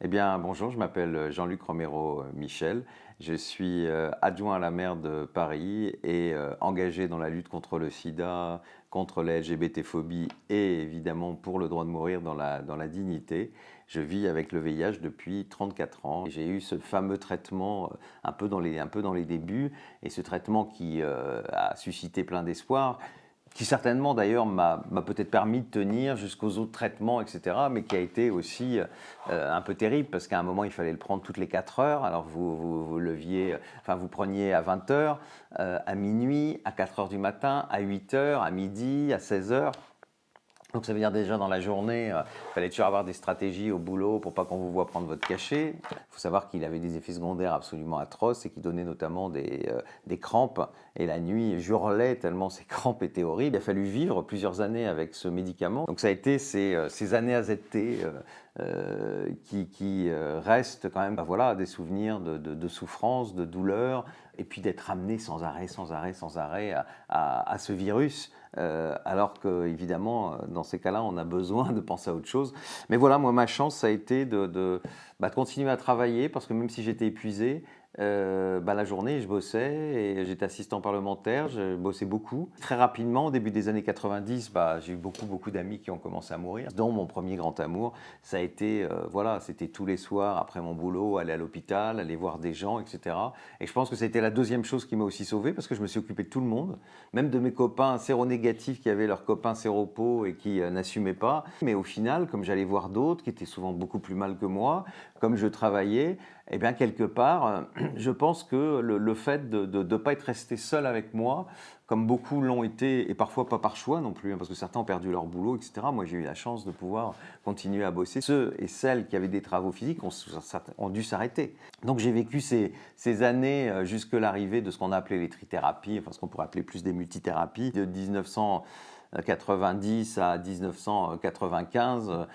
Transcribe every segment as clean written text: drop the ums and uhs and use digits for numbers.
Eh bien, bonjour, je m'appelle Jean-Luc Romero Michel. Je suis adjoint à la maire de Paris et engagé dans la lutte contre le sida, contre la LGBT-phobie et évidemment pour le droit de mourir dans la dignité. Je vis avec le VIH depuis 34 ans. J'ai eu ce fameux traitement un peu dans les débuts et ce traitement qui a suscité plein d'espoir qui certainement d'ailleurs m'a peut-être permis de tenir jusqu'aux autres traitements, etc., mais qui a été aussi un peu terrible, parce qu'à un moment, il fallait le prendre toutes les 4 heures, alors vous preniez à 20 heures, à minuit, à 4 heures du matin, à 8 heures, à midi, à 16 heures. Donc ça veut dire déjà dans la journée, il fallait toujours avoir des stratégies au boulot pour pas qu'on vous voit prendre votre cachet. Il faut savoir qu'il avait des effets secondaires absolument atroces et qui donnaient notamment des crampes. Et la nuit, je hurlais tellement ces crampes étaient horribles. Il a fallu vivre plusieurs années avec ce médicament. Donc ça a été ces années AZT qui restent quand même voilà, des souvenirs de souffrance, de douleur, et puis d'être amené sans arrêt à ce virus. Alors qu'évidemment, dans ces cas-là, on a besoin de penser à autre chose. Mais voilà, moi, ma chance, ça a été de continuer à travailler, parce que même si j'étais épuisé, la journée, je bossais et j'étais assistant parlementaire, je bossais beaucoup. Très rapidement, au début des années 90, j'ai eu beaucoup d'amis qui ont commencé à mourir, dont mon premier grand amour. Ça a été, c'était tous les soirs, après mon boulot, aller à l'hôpital, aller voir des gens, etc. Et je pense que ça a été la deuxième chose qui m'a aussi sauvé, parce que je me suis occupé de tout le monde, même de mes copains séronégatifs qui avaient leurs copains séropos et qui n'assumaient pas. Mais au final, comme j'allais voir d'autres qui étaient souvent beaucoup plus mal que moi, comme je travaillais, eh bien, quelque part, je pense que le fait de ne pas être resté seul avec moi, comme beaucoup l'ont été, et parfois pas par choix non plus, parce que certains ont perdu leur boulot, etc. Moi, j'ai eu la chance de pouvoir continuer à bosser. Ceux et celles qui avaient des travaux physiques ont dû s'arrêter. Donc, j'ai vécu ces années jusque l'arrivée de ce qu'on a appelé les trithérapies, enfin ce qu'on pourrait appeler plus des multithérapies, de 1990 à 1995,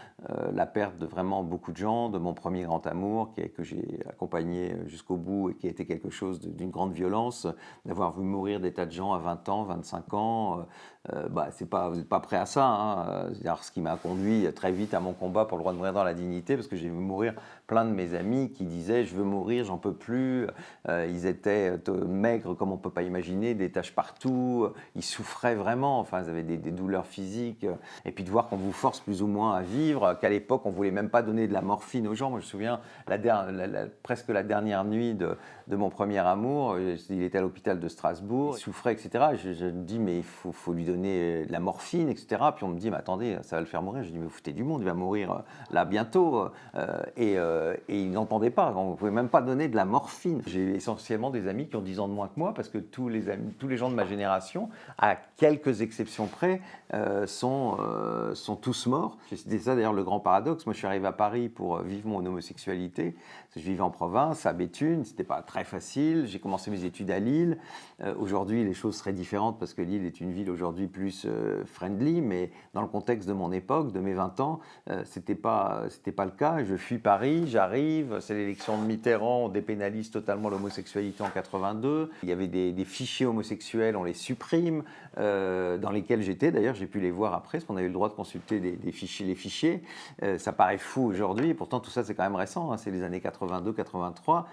la perte de vraiment beaucoup de gens, de mon premier grand amour que j'ai accompagné jusqu'au bout et qui a été quelque chose d'une grande violence, d'avoir vu mourir des tas de gens à 20 ans, 25 ans, vous n'êtes pas prêt à ça, hein. C'est-à-dire ce qui m'a conduit très vite à mon combat pour le droit de mourir dans la dignité, parce que j'ai vu mourir plein de mes amis qui disaient « je veux mourir, j'en peux plus ». Ils étaient maigres comme on ne peut pas imaginer, des taches partout, ils souffraient vraiment, enfin ils avaient des douleurs physiques. Et puis de voir qu'on vous force plus ou moins à vivre, qu'à l'époque on ne voulait même pas donner de la morphine aux gens. Moi je me souviens presque la dernière nuit de mon premier amour, il était à l'hôpital de Strasbourg, il souffrait, etc. Je me dis mais il faut lui donner de la morphine, etc. Puis on me dit mais attendez, ça va le faire mourir. Je dis mais vous foutez du monde, il va mourir là bientôt. Et il n'entendait pas, on ne pouvait même pas donner de la morphine. J'ai essentiellement des amis qui ont 10 ans de moins que moi, parce que tous les gens de ma génération, à quelques exceptions près, sont tous morts. C'était ça d'ailleurs le grand paradoxe. Moi je suis arrivé à Paris pour vivre mon homosexualité. Je vivais en province, à Béthune, c'était pas très facile. J'ai commencé mes études à Lille. Aujourd'hui les choses seraient différentes parce que Lille est une ville aujourd'hui plus friendly, mais dans le contexte de mon époque, de mes 20 ans, c'était pas le cas. Je fuis Paris, j'arrive, c'est l'élection de Mitterrand, on dépénalise totalement l'homosexualité en 82. Il y avait des fichiers homosexuels, on les supprime, dans lesquels j'étais. D'ailleurs, j'ai pu les voir après, parce qu'on avait eu le droit de consulter les fichiers. Ça paraît fou aujourd'hui, et pourtant tout ça c'est quand même récent, hein, c'est les années 82-83.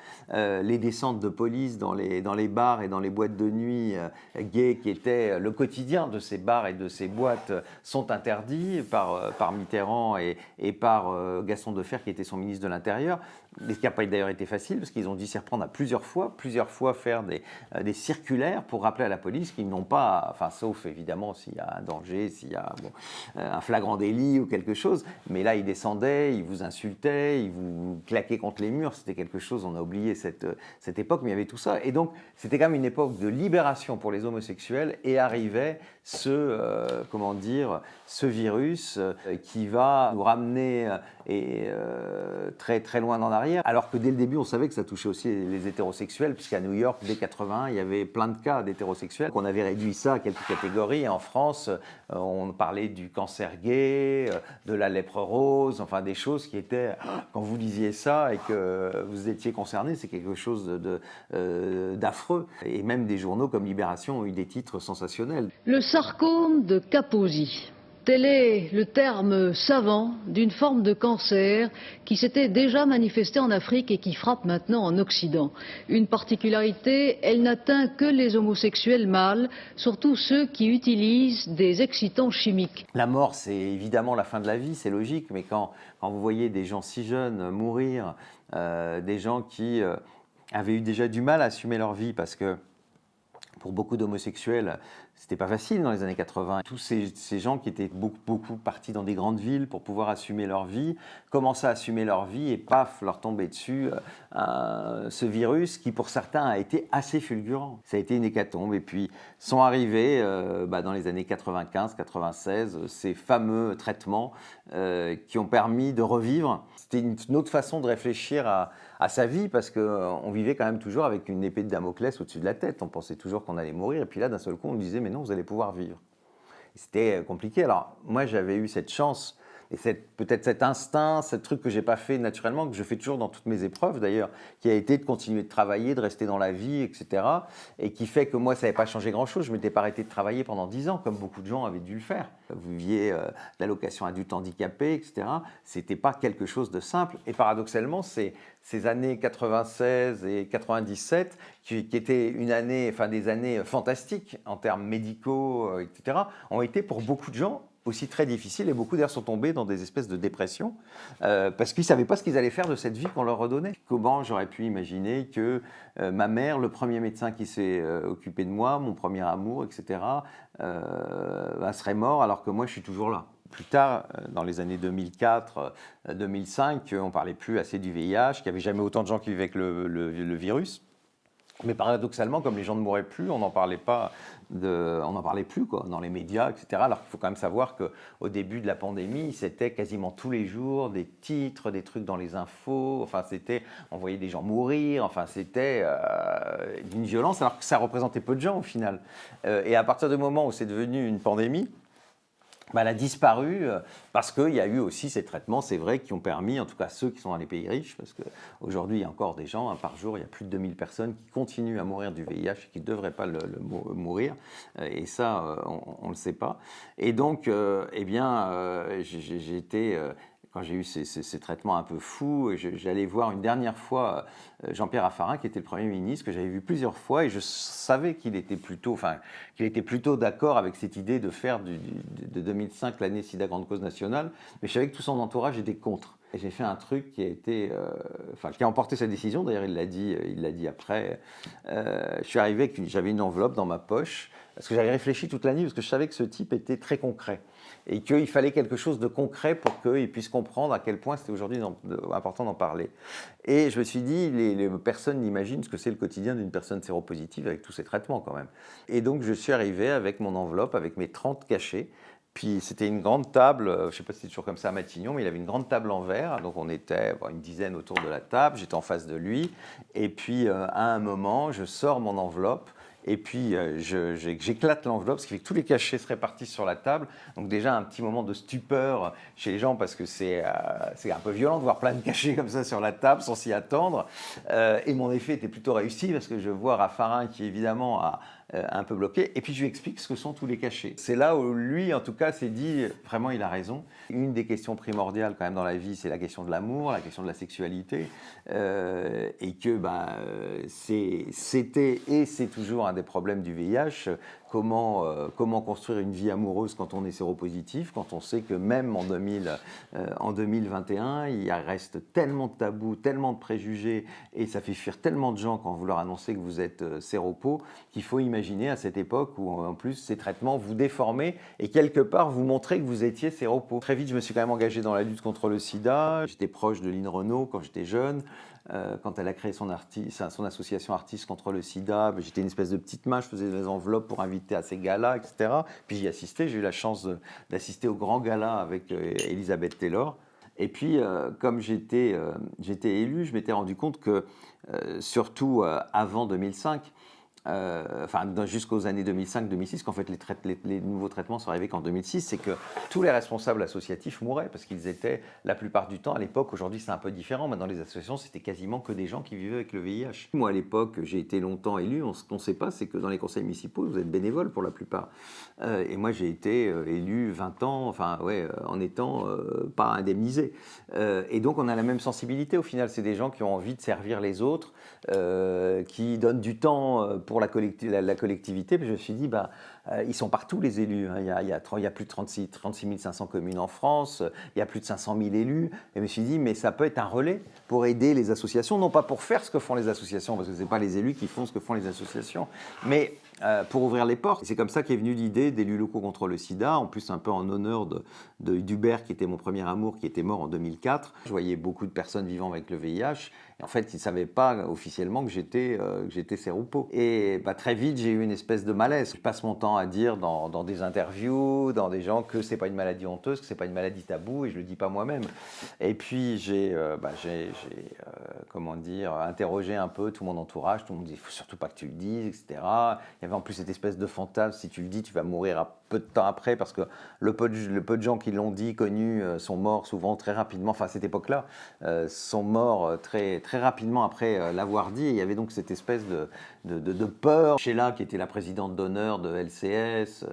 Les descentes de police dans les bars et dans les boîtes de nuit gays, qui étaient le quotidien de ces bars et de ces boîtes, sont interdits par Mitterrand et par Gaston Defferre, qui était son ministre de l'Intérieur. Ce qui n'a pas d'ailleurs été facile, parce qu'ils ont dû s'y reprendre à plusieurs fois faire des circulaires pour rappeler à la police qu'ils n'ont pas, enfin sauf évidemment s'il y a un danger, s'il y a un flagrant délit ou quelque chose, mais là ils descendaient, ils vous insultaient, ils vous claquaient contre les murs, c'était quelque chose, on a oublié cette époque, mais il y avait tout ça, et donc c'était quand même une époque de libération pour les homosexuels, et arrivait ce virus qui va nous ramener très très loin en arrière, alors que dès le début on savait que ça touchait aussi les hétérosexuels, puisqu'à New York dès 81 il y avait plein de cas d'hétérosexuels, qu'on avait réduit ça à quelques catégories. Et en France on parlait du cancer gay, de la lèpre rose, enfin des choses qui étaient, quand vous lisiez ça et que vous étiez concerné, c'est quelque chose d'affreux. Et même des journaux comme Libération ont eu des titres sensationnels. Le sarcome de Kaposi. Tel est le terme savant d'une forme de cancer qui s'était déjà manifestée en Afrique et qui frappe maintenant en Occident. Une particularité, elle n'atteint que les homosexuels mâles, surtout ceux qui utilisent des excitants chimiques. La mort, c'est évidemment la fin de la vie, c'est logique, mais quand vous voyez des gens si jeunes mourir, des gens qui avaient eu déjà du mal à assumer leur vie parce que pour beaucoup d'homosexuels, c'était pas facile dans les années 80. Tous ces gens qui étaient beaucoup partis dans des grandes villes pour pouvoir assumer leur vie, commençaient à assumer leur vie et paf, leur tombait dessus ce virus qui pour certains a été assez fulgurant. Ça a été une hécatombe et puis sont arrivés dans les années 95-96 ces fameux traitements qui ont permis de revivre. C'était une autre façon de réfléchir à sa vie parce qu'on vivait quand même toujours avec une épée de Damoclès au-dessus de la tête. On pensait toujours qu'on allait mourir et puis là d'un seul coup on nous disait mais non, vous allez pouvoir vivre. C'était compliqué. Alors moi j'avais eu cette chance et peut-être cet instinct, ce truc que j'ai pas fait naturellement, que je fais toujours dans toutes mes épreuves d'ailleurs, qui a été de continuer de travailler, de rester dans la vie, etc. Et qui fait que moi ça n'avait pas changé grand-chose. Je m'étais pas arrêté de travailler pendant 10 ans comme beaucoup de gens avaient dû le faire. Vous viviez l'allocation adulte handicapé, etc. C'était pas quelque chose de simple. Et paradoxalement, ces années 96 et 97, qui étaient des années fantastiques en termes médicaux, etc., ont été pour beaucoup de gens aussi très difficiles et beaucoup d'ailleurs sont tombés dans des espèces de dépression parce qu'ils ne savaient pas ce qu'ils allaient faire de cette vie qu'on leur redonnait. Comment j'aurais pu imaginer que ma mère, le premier médecin qui s'est occupé de moi, mon premier amour, etc., serait mort alors que moi je suis toujours là. Plus tard, dans les années 2004-2005, on ne parlait plus assez du VIH, qu'il n'y avait jamais autant de gens qui vivaient avec le virus. Mais paradoxalement, comme les gens ne mouraient plus, on n'en parlait plus quoi, dans les médias, etc. Alors qu'il faut quand même savoir qu'au début de la pandémie, c'était quasiment tous les jours des titres, des trucs dans les infos. Enfin, on voyait des gens mourir. Enfin, c'était d'une violence, alors que ça représentait peu de gens au final. Et à partir du moment où c'est devenu une pandémie, elle a disparu parce qu'il y a eu aussi ces traitements, c'est vrai, qui ont permis, en tout cas ceux qui sont dans les pays riches, parce qu'aujourd'hui, il y a encore des gens, par jour, il y a plus de 2000 personnes qui continuent à mourir du VIH et qui ne devraient pas mourir. Et ça, on ne le sait pas. Et donc, j'ai été... Quand j'ai eu ces traitements un peu fous, j'allais voir une dernière fois Jean-Pierre Raffarin, qui était le Premier ministre, que j'avais vu plusieurs fois, et je savais qu'il était plutôt d'accord avec cette idée de faire de 2005 l'année SIDA Grande Cause Nationale, mais je savais que tout son entourage était contre. Et j'ai fait un truc qui a emporté sa décision, d'ailleurs il l'a dit après. Je suis arrivé, j'avais une enveloppe dans ma poche, parce que j'avais réfléchi toute la nuit, parce que je savais que ce type était très concret. Et qu'il fallait quelque chose de concret pour qu'il puisse comprendre à quel point c'était aujourd'hui important d'en parler. Et je me suis dit, les personnes n'imaginent ce que c'est le quotidien d'une personne séropositive avec tous ces traitements quand même. Et donc je suis arrivé avec mon enveloppe, avec mes 30 cachets. Puis c'était une grande table, je ne sais pas si c'est toujours comme ça à Matignon, mais il avait une grande table en verre, donc on était une dizaine autour de la table, j'étais en face de lui, et puis à un moment, je sors mon enveloppe, et puis j'éclate l'enveloppe, ce qui fait que tous les cachets se répartissent sur la table, donc déjà un petit moment de stupeur chez les gens, parce que c'est un peu violent de voir plein de cachets comme ça sur la table, sans s'y attendre, et mon effet était plutôt réussi, parce que je vois Raffarin qui évidemment a un peu bloqué, et puis je lui explique ce que sont tous les cachets. C'est là où lui, en tout cas, s'est dit, vraiment, il a raison. Une des questions primordiales quand même dans la vie, c'est la question de l'amour, la question de la sexualité, et que c'était et c'est toujours un des problèmes du VIH. Comment construire une vie amoureuse quand on est séropositif, quand on sait que même en 2021, il reste tellement de tabous, tellement de préjugés, et ça fait fuir tellement de gens quand vous leur annoncez que vous êtes séropo, qu'il faut imaginer à cette époque où en plus ces traitements vous déformaient et quelque part vous montraient que vous étiez séropo. Très vite, je me suis quand même engagé dans la lutte contre le sida. J'étais proche de Lynn Renaud quand j'étais jeune. Quand elle a créé son association Artistes contre le sida, j'étais une espèce de petite main, je faisais des enveloppes pour inviter à ces galas, etc. Puis j'y assistais, j'ai eu la chance d'assister au grand gala avec Elizabeth Taylor. Et puis, comme j'étais élu, je m'étais rendu compte que, surtout avant 2005, enfin jusqu'aux années 2005-2006, qu'en fait les nouveaux traitements sont arrivés qu'en 2006, c'est que tous les responsables associatifs mouraient parce qu'ils étaient la plupart du temps à l'époque, aujourd'hui c'est un peu différent, mais dans les associations c'était quasiment que des gens qui vivaient avec le VIH. Moi à l'époque j'ai été longtemps élu, ce qu'on ne sait pas c'est que dans les conseils municipaux vous êtes bénévole pour la plupart. Et moi j'ai été élu 20 ans, enfin ouais, en étant pas indemnisé. Et donc on a la même sensibilité au final, c'est des gens qui ont envie de servir les autres, qui donnent du temps pour la collectivité. Puis je me suis dit, ils sont partout les élus. Hein. Il y a plus de 36 500 communes en France, il y a plus de 500 000 élus. Et je me suis dit, mais ça peut être un relais pour aider les associations, non pas pour faire ce que font les associations, parce que ce n'est pas les élus qui font ce que font les associations, mais pour ouvrir les portes. Et c'est comme ça qu'est venue l'idée d'élus locaux contre le sida, en plus un peu en honneur d'Hubert, qui était mon premier amour, qui était mort en 2004. Je voyais beaucoup de personnes vivant avec le VIH. Et en fait, ils ne savaient pas officiellement que j'étais séropo. Et très vite, j'ai eu une espèce de malaise. Je passe mon temps à dire dans des interviews, dans des gens, que ce n'est pas une maladie honteuse, que ce n'est pas une maladie taboue, et je ne le dis pas moi-même. Et puis, j'ai interrogé un peu tout mon entourage. Tout le monde dit, il ne faut surtout pas que tu le dises, etc. Il y avait en plus cette espèce de fantasme, si tu le dis, tu vas mourir peu de temps après, parce que le peu de gens qui l'ont dit, connus, sont morts souvent très rapidement, enfin à cette époque-là, sont morts très, très rapidement après l'avoir dit. Et il y avait donc cette espèce de peur. Sheila, qui était la présidente d'honneur de LCS,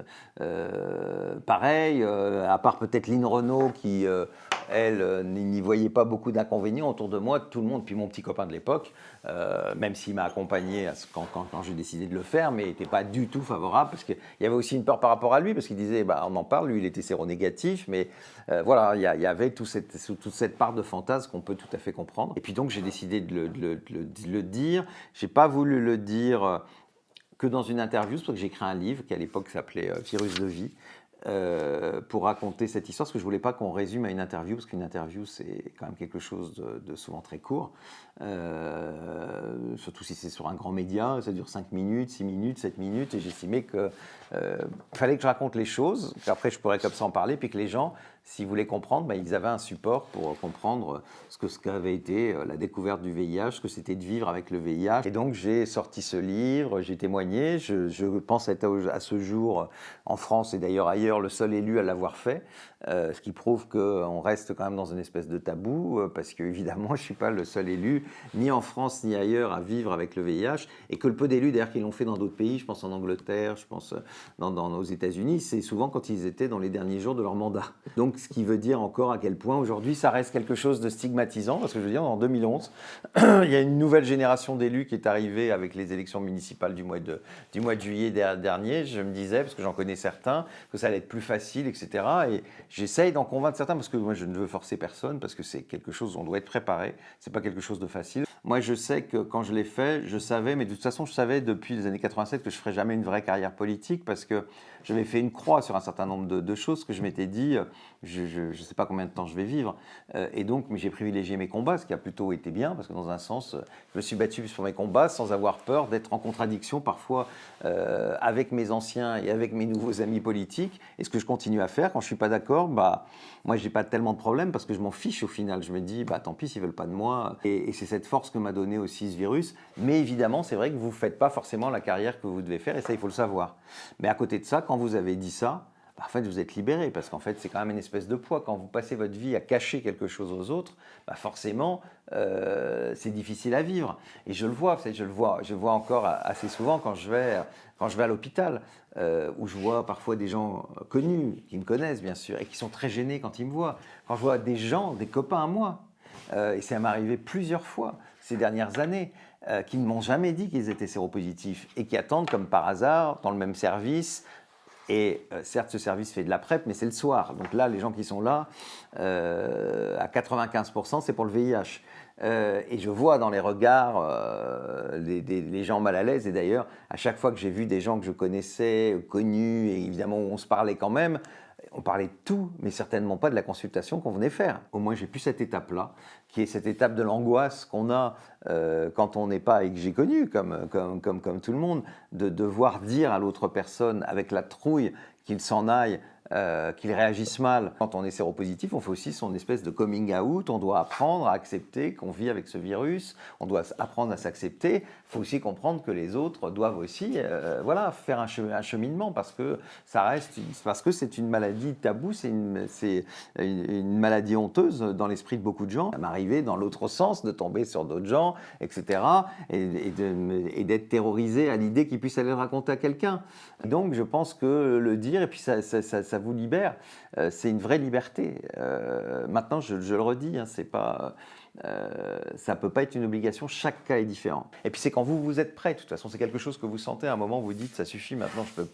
pareil, à part peut-être Lynn Renault, qui, elle, n'y voyait pas beaucoup d'inconvénients autour de moi, tout le monde, puis mon petit copain de l'époque, même s'il m'a accompagné quand j'ai décidé de le faire, mais il n'était pas du tout favorable, parce qu'il y avait aussi une peur par rapport à lui, parce qu'il disait, on en parle, lui il était séronégatif, mais voilà, il y avait toute cette part de fantasme qu'on peut tout à fait comprendre. Et puis donc j'ai décidé de le dire. Je n'ai pas voulu le dire que dans une interview, parce que j'ai écrit un livre qui à l'époque s'appelait Virus de vie, pour raconter cette histoire, parce que je ne voulais pas qu'on résume à une interview, parce qu'une interview, c'est quand même quelque chose de souvent très court, surtout si c'est sur un grand média, ça dure 5 minutes, 6 minutes, 7 minutes, et j'estimais qu'il fallait que je raconte les choses, qu'après je pourrais comme ça en parler, puis que les gens, s'ils voulaient comprendre, ils avaient un support pour comprendre ce qu'avait été la découverte du VIH, ce que c'était de vivre avec le VIH. Et donc j'ai sorti ce livre, j'ai témoigné, je pense être à ce jour en France et d'ailleurs ailleurs le seul élu à l'avoir fait, ce qui prouve qu'on reste quand même dans une espèce de tabou, parce qu'évidemment je ne suis pas le seul élu, ni en France ni ailleurs, à vivre avec le VIH, et que le peu d'élus d'ailleurs qui l'ont fait dans d'autres pays, je pense en Angleterre, je pense aux États-Unis, c'est souvent quand ils étaient dans les derniers jours de leur mandat. Donc ce qui veut dire encore à quel point aujourd'hui ça reste quelque chose de stigmatisant, parce que je veux dire en 2011, il y a une nouvelle génération d'élus qui est arrivée avec les élections municipales du mois de juillet dernier. Je me disais, parce que j'en connais certains, que ça allait être plus facile, etc. Et j'essaye d'en convaincre certains, parce que moi je ne veux forcer personne, parce que c'est quelque chose où on doit être préparé, c'est pas quelque chose de facile. Moi je sais que quand je l'ai fait, je savais, mais de toute façon je savais depuis les années 87 que je ferais jamais une vraie carrière politique, parce que j'avais fait une croix sur un certain nombre de choses que je m'étais dit, je ne sais pas combien de temps je vais vivre, et donc mais j'ai privilégié mes combats, ce qui a plutôt été bien, parce que dans un sens, je me suis battu sur mes combats sans avoir peur d'être en contradiction parfois avec mes anciens et avec mes nouveaux amis politiques, et ce que je continue à faire quand je ne suis pas d'accord, moi je n'ai pas tellement de problèmes, parce que je m'en fiche au final, je me dis, tant pis s'ils ne veulent pas de moi, et c'est cette force que m'a donné aussi ce virus, mais évidemment c'est vrai que vous ne faites pas forcément la carrière que vous devez faire, et ça il faut le savoir. Mais à côté de ça, quand vous avez dit ça, en fait, vous êtes libéré, parce qu'en fait, c'est quand même une espèce de poids. Quand vous passez votre vie à cacher quelque chose aux autres, forcément, c'est difficile à vivre. Et je le vois encore assez souvent quand je vais à l'hôpital, où je vois parfois des gens connus, qui me connaissent bien sûr, et qui sont très gênés quand ils me voient. Quand je vois des gens, des copains à moi, et ça m'est arrivé plusieurs fois ces dernières années, qui ne m'ont jamais dit qu'ils étaient séropositifs, et qui attendent comme par hasard, dans le même service. Et certes, ce service fait de la PrEP, mais c'est le soir. Donc là, les gens qui sont là, à 95%, c'est pour le VIH. Et je vois dans les regards les gens mal à l'aise. Et d'ailleurs, à chaque fois que j'ai vu des gens que je connaissais, connus, et évidemment où on se parlait quand même, on parlait de tout, mais certainement pas de la consultation qu'on venait faire. Au moins, j'ai plus cette étape-là, qui est cette étape de l'angoisse qu'on a quand on n'est pas, et que j'ai connu, comme tout le monde, de devoir dire à l'autre personne, avec la trouille, qu'il s'en aille qu'ils réagissent mal. Quand on est séropositif, on fait aussi son espèce de coming out, on doit apprendre à accepter qu'on vit avec ce virus, on doit apprendre à s'accepter. Il faut aussi comprendre que les autres doivent aussi faire un cheminement parce que c'est une maladie taboue, c'est une maladie honteuse dans l'esprit de beaucoup de gens. Ça m'arrivait dans l'autre sens de tomber sur d'autres gens, etc. et d'être terrorisé à l'idée qu'ils puissent aller le raconter à quelqu'un. Donc je pense que le dire, et puis ça vous libère, c'est une vraie liberté. Maintenant, je le redis, hein, c'est pas... ça ne peut pas être une obligation, chaque cas est différent. Et puis c'est quand vous êtes prêt, de toute façon, c'est quelque chose que vous sentez à un moment, vous dites ça suffit, maintenant je peux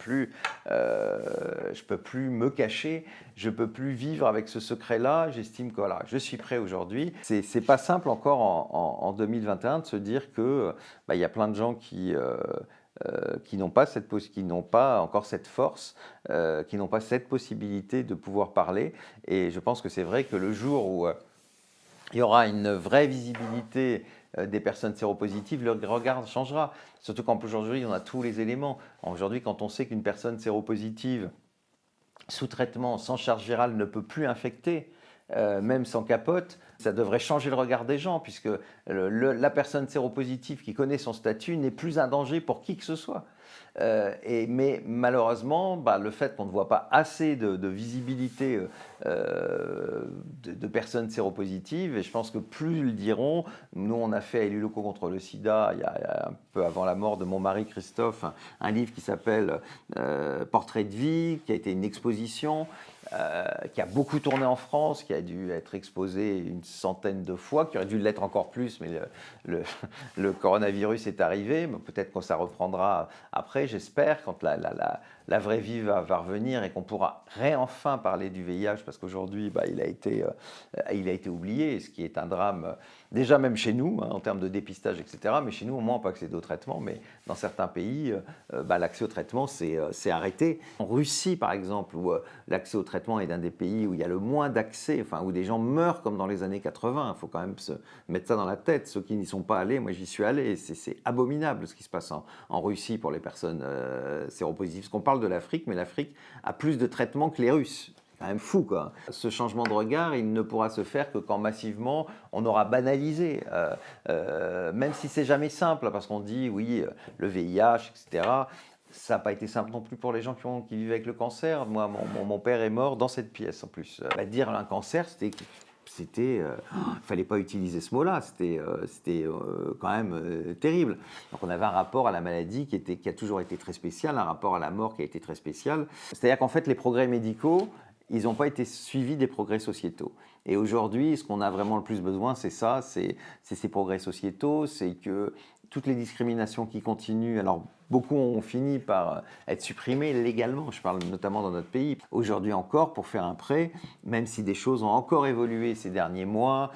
plus me cacher, je peux plus vivre avec ce secret-là, j'estime que voilà, je suis prêt aujourd'hui. C'est pas simple encore en 2021 de se dire que y a plein de gens qui n'ont pas encore cette force, qui n'ont pas cette possibilité de pouvoir parler. Et je pense que c'est vrai que le jour où il y aura une vraie visibilité des personnes séropositives, le regard changera. Surtout qu'aujourd'hui, on a tous les éléments. Aujourd'hui, quand on sait qu'une personne séropositive, sous traitement, sans charge virale, ne peut plus infecter, même sans capote, ça devrait changer le regard des gens, puisque la personne séropositive qui connaît son statut n'est plus un danger pour qui que ce soit. Mais malheureusement, le fait qu'on ne voit pas assez de visibilité de personnes séropositives, et je pense que plus ils le diront, nous on a fait à Élus locaux contre le sida, il y a un peu avant la mort de mon mari Christophe, un livre qui s'appelle Portrait de vie, qui a été une exposition, qui a beaucoup tourné en France, qui a dû être exposé une centaine de fois, qui aurait dû l'être encore plus, mais le coronavirus est arrivé. Peut-être que ça reprendra après, j'espère, quand la vraie vie va revenir et qu'on pourra enfin parler du VIH, parce qu'aujourd'hui, il a été oublié, ce qui est un drame, déjà même chez nous, hein, en termes de dépistage, etc. Mais chez nous, au moins, on peut accéder au traitement. Mais dans certains pays, l'accès au traitement, c'est arrêté. En Russie, par exemple, où l'accès au traitement est d'un des pays où il y a le moins d'accès, enfin, où des gens meurent comme dans les années 80. Il faut quand même se mettre ça dans la tête. Ceux qui n'y sont pas allés, moi j'y suis allé, c'est abominable ce qui se passe en Russie pour les personnes séropositives. Parce qu'on parle de l'Afrique, mais l'Afrique a plus de traitements que les Russes. C'est quand même fou, quoi. Ce changement de regard, il ne pourra se faire que quand massivement on aura banalisé, même si c'est jamais simple, parce qu'on dit oui, le VIH, etc. Ça n'a pas été simple non plus pour les gens qui vivent avec le cancer. Moi, mon père est mort dans cette pièce en plus. Dire un cancer, il fallait pas utiliser ce mot-là, c'était quand même terrible. Donc on avait un rapport à la maladie qui a toujours été très spécial, un rapport à la mort qui a été très spécial. C'est-à-dire qu'en fait, les progrès médicaux, ils n'ont pas été suivis des progrès sociétaux. Et aujourd'hui, ce qu'on a vraiment le plus besoin, c'est ces progrès sociétaux, c'est que toutes les discriminations qui continuent, alors beaucoup ont fini par être supprimées légalement, je parle notamment dans notre pays. Aujourd'hui encore, pour faire un prêt, même si des choses ont encore évolué ces derniers mois,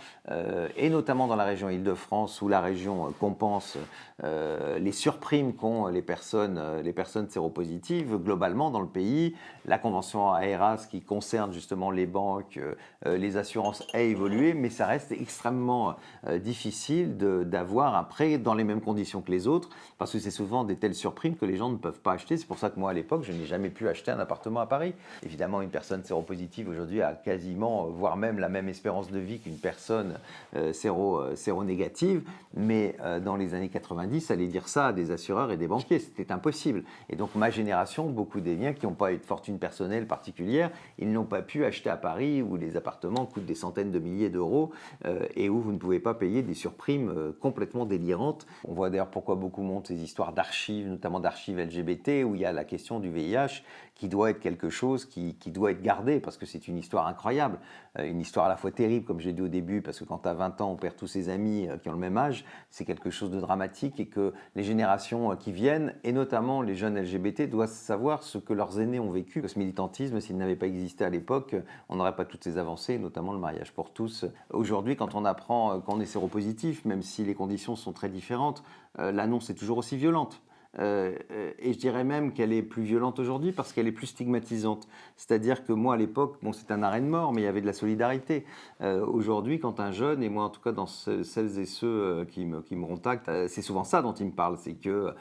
et notamment dans la région Île-de-France, où la région compense les surprimes qu'ont les personnes séropositives, globalement dans le pays, la convention AERAS qui concerne justement les banques, les assurances a évolué, mais ça reste extrêmement difficile d'avoir un prêt dans les mêmes conditions que les autres, parce que c'est souvent des telles surprimes que les gens ne peuvent pas acheter. C'est pour ça que moi, à l'époque, je n'ai jamais pu acheter un appartement à Paris. Évidemment, une personne séropositive aujourd'hui a quasiment, voire même la même espérance de vie qu'une personne séronégative, mais dans les années 90, aller dire ça à des assureurs et des banquiers, c'était impossible. Et donc, ma génération, beaucoup des miens qui n'ont pas eu de fortune personnelle particulière, ils n'ont pas pu acheter à Paris où les appartements coûtent des centaines de milliers d'euros et où vous ne pouvez pas payer des surprimes complètement délirantes. On voit d'ailleurs pourquoi beaucoup montent ces histoires d'archives, notamment d'archives LGBT, où il y a la question du VIH qui doit être quelque chose qui doit être gardé, parce que c'est une histoire incroyable, une histoire à la fois terrible, comme j'ai dit au début, parce que quand tu as 20 ans, on perd tous ses amis qui ont le même âge, c'est quelque chose de dramatique, et que les générations qui viennent, et notamment les jeunes LGBT, doivent savoir ce que leurs aînés ont vécu. Ce militantisme, s'il n'avait pas existé à l'époque, on n'aurait pas toutes ces avancées, notamment le mariage pour tous. Aujourd'hui, quand on apprend qu'on est séropositif, même si les conditions sont très différentes, l'annonce est toujours aussi violente. et je dirais même qu'elle est plus violente aujourd'hui parce qu'elle est plus stigmatisante. C'est-à-dire que moi, à l'époque, bon, c'est un arrêt de mort, mais il y avait de la solidarité. Aujourd'hui, quand un jeune, et moi en tout cas dans celles et ceux qui me contactent, c'est souvent ça dont ils me parlent, c'est que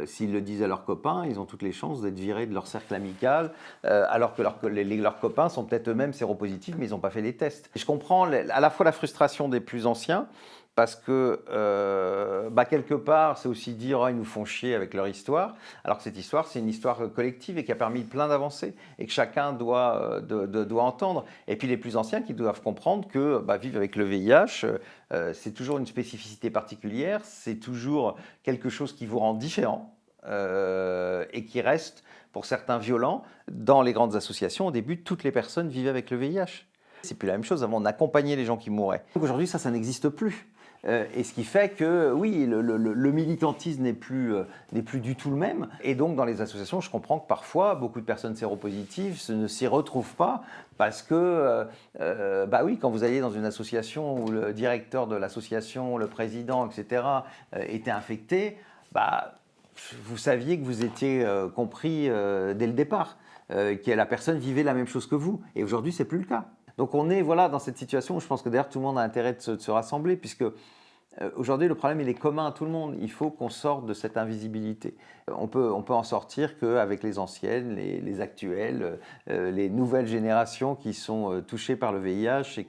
s'ils le disent à leurs copains, ils ont toutes les chances d'être virés de leur cercle amical, alors que leurs copains sont peut-être eux-mêmes séropositifs, mais ils n'ont pas fait les tests. Et je comprends à la fois la frustration des plus anciens, parce que quelque part, c'est aussi dire ils nous font chier avec leur histoire, alors que cette histoire, c'est une histoire collective et qui a permis plein d'avancées et que chacun doit entendre. Et puis les plus anciens qui doivent comprendre que vivre avec le VIH, c'est toujours une spécificité particulière, c'est toujours quelque chose qui vous rend différent et qui reste, pour certains, violent. Dans les grandes associations, au début, toutes les personnes vivaient avec le VIH. C'est plus la même chose. Avant, on accompagnait les gens qui mouraient. Donc aujourd'hui, ça n'existe plus. Et ce qui fait que, oui, le militantisme n'est plus du tout le même. Et donc, dans les associations, je comprends que parfois, beaucoup de personnes séropositives ne s'y retrouvent pas parce que, oui, quand vous alliez dans une association où le directeur de l'association, le président, etc., était infecté, vous saviez que vous étiez compris dès le départ, que la personne vivait la même chose que vous. Et aujourd'hui, c'est plus le cas. Donc on est dans cette situation où je pense que d'ailleurs tout le monde a intérêt de se rassembler, puisque aujourd'hui le problème il est commun à tout le monde. Il faut qu'on sorte de cette invisibilité. On peut en sortir qu'avec les anciennes, les actuelles, les nouvelles générations qui sont touchées par le VIH et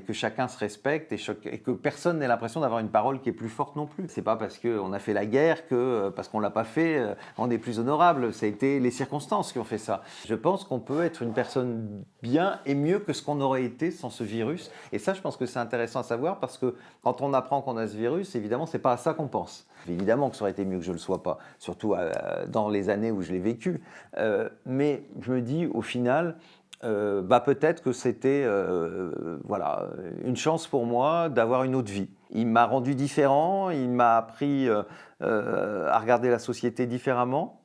que chacun se respecte et que personne n'ait l'impression d'avoir une parole qui est plus forte non plus. C'est pas parce qu'on a fait la guerre que parce qu'on l'a pas fait, on est plus honorable. Ça a été les circonstances qui ont fait ça. Je pense qu'on peut être une personne bien et mieux que ce qu'on aurait été sans ce virus. Et ça, je pense que c'est intéressant à savoir parce que quand on apprend qu'on a ce virus, évidemment, c'est pas à ça qu'on pense. Évidemment que ça aurait été mieux que je ne le sois pas, surtout dans les années où je l'ai vécu. Mais je me dis, au final, peut-être que c'était une chance pour moi d'avoir une autre vie. Il m'a rendu différent, il m'a appris à regarder la société différemment,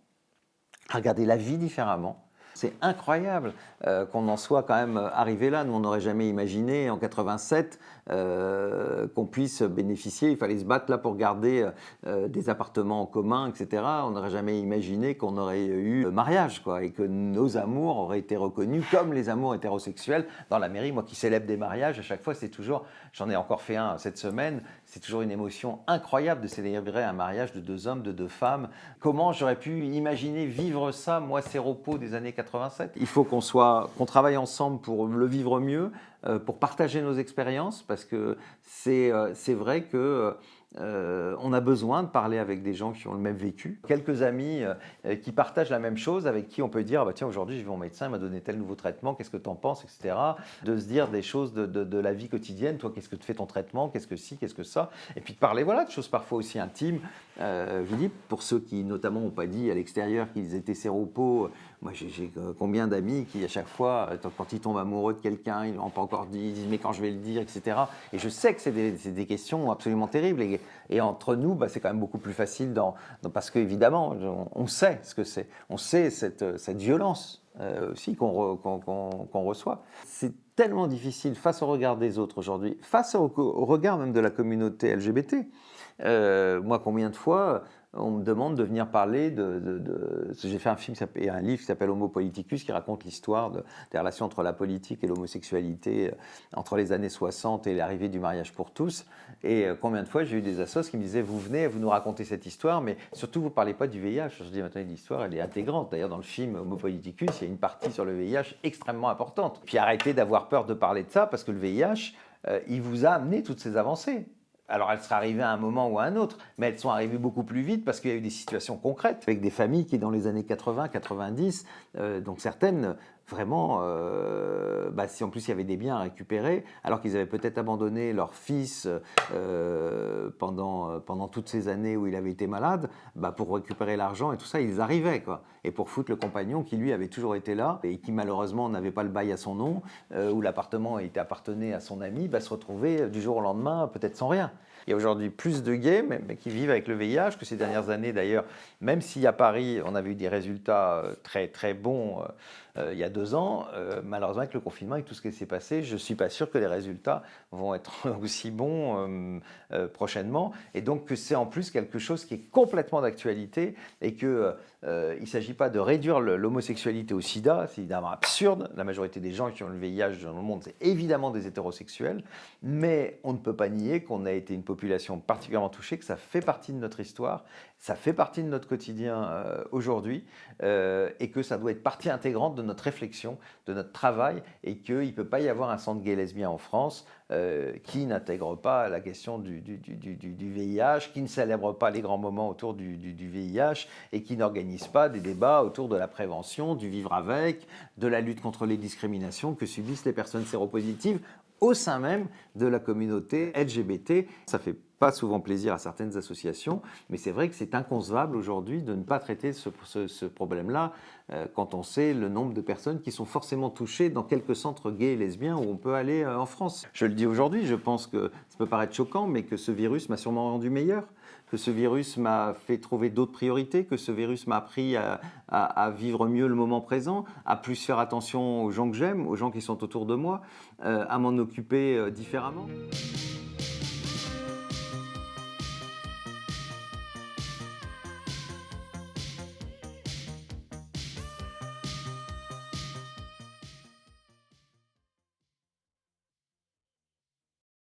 à regarder la vie différemment. C'est incroyable qu'on en soit quand même arrivé là. Nous, on n'aurait jamais imaginé en 87 qu'on puisse bénéficier. Il fallait se battre là pour garder des appartements en commun, etc. On n'aurait jamais imaginé qu'on aurait eu mariage, quoi, et que nos amours auraient été reconnus comme les amours hétérosexuels dans la mairie. Moi qui célèbre des mariages, à chaque fois, c'est toujours, j'en ai encore fait un cette semaine, c'est toujours une émotion incroyable de célébrer un mariage de 2 hommes, de 2 femmes. Comment j'aurais pu imaginer vivre ça, moi, séropo des années 87 ? Il faut qu'on travaille ensemble pour le vivre mieux, pour partager nos expériences, parce que c'est vrai que on a besoin de parler avec des gens qui ont le même vécu. Quelques amis qui partagent la même chose, avec qui on peut dire tiens, aujourd'hui je vais au médecin, il m'a donné tel nouveau traitement, qu'est-ce que tu en penses, etc. De se dire des choses de la vie quotidienne, toi qu'est-ce que tu fais ton traitement, qu'est-ce que ci, qu'est-ce que ça, et puis de parler de choses parfois aussi intimes. Je vous dis, pour ceux qui notamment n'ont pas dit à l'extérieur qu'ils étaient séropos, moi j'ai combien d'amis qui à chaque fois, quand ils tombent amoureux de quelqu'un, ils ne l'ont pas encore dit, ils disent mais quand je vais le dire, etc. Et je sais que c'est des questions absolument terribles. Et entre nous, c'est quand même beaucoup plus facile parce qu'évidemment, on sait ce que c'est. On sait cette violence aussi qu'on reçoit. C'est tellement difficile face au regard des autres aujourd'hui, face au regard même de la communauté LGBT. Moi, combien de fois on me demande de venir parler j'ai fait un livre qui s'appelle Homo Politicus qui raconte l'histoire des relations entre la politique et l'homosexualité entre les années 60 et l'arrivée du mariage pour tous. Et combien de fois j'ai eu des assos qui me disaient vous venez, vous nous racontez cette histoire, mais surtout vous ne parlez pas du VIH. Je dis maintenant l'histoire elle est intégrante. D'ailleurs dans le film Homo Politicus, il y a une partie sur le VIH extrêmement importante. Puis arrêtez d'avoir peur de parler de ça parce que le VIH, il vous a amené toutes ces avancées. Alors, elles seraient arrivées à un moment ou à un autre, mais elles sont arrivées beaucoup plus vite parce qu'il y a eu des situations concrètes avec des familles qui, dans les années 80, 90, donc certaines, vraiment, si en plus il y avait des biens à récupérer, alors qu'ils avaient peut-être abandonné leur fils pendant toutes ces années où il avait été malade, pour récupérer l'argent et tout ça, ils arrivaient, quoi. Et pour foutre le compagnon qui, lui, avait toujours été là et qui, malheureusement, n'avait pas le bail à son nom, où l'appartement appartenait à son ami, se retrouver du jour au lendemain, peut-être sans rien. Il y a aujourd'hui plus de gays mais qui vivent avec le VIH que ces dernières années d'ailleurs, même si à Paris on avait eu des résultats très très bons il y a 2 ans. Malheureusement, avec le confinement et tout ce qui s'est passé, je ne suis pas sûr que les résultats vont être aussi bons prochainement. Et donc, que c'est en plus quelque chose qui est complètement d'actualité et qu'il ne s'agit pas de réduire l'homosexualité au sida. C'est évidemment absurde. La majorité des gens qui ont le VIH dans le monde, c'est évidemment des hétérosexuels. Mais on ne peut pas nier qu'on a été une population particulièrement touchée, que ça fait partie de notre histoire, ça fait partie de notre quotidien aujourd'hui et que ça doit être partie intégrante de notre réflexion, de notre travail et qu'il ne peut pas y avoir un centre gay lesbien en France qui n'intègre pas la question du VIH, qui ne célèbre pas les grands moments autour du VIH et qui n'organise pas des débats autour de la prévention, du vivre avec, de la lutte contre les discriminations que subissent les personnes séropositives au sein même de la communauté LGBT. Ça fait pas souvent plaisir à certaines associations, mais c'est vrai que c'est inconcevable aujourd'hui de ne pas traiter ce problème-là quand on sait le nombre de personnes qui sont forcément touchées dans quelques centres gays et lesbiens où on peut aller en France. Je le dis aujourd'hui, je pense que ça peut paraître choquant, mais que ce virus m'a sûrement rendu meilleur, que ce virus m'a fait trouver d'autres priorités, que ce virus m'a appris à vivre mieux le moment présent, à plus faire attention aux gens que j'aime, aux gens qui sont autour de moi, à m'en occuper différemment.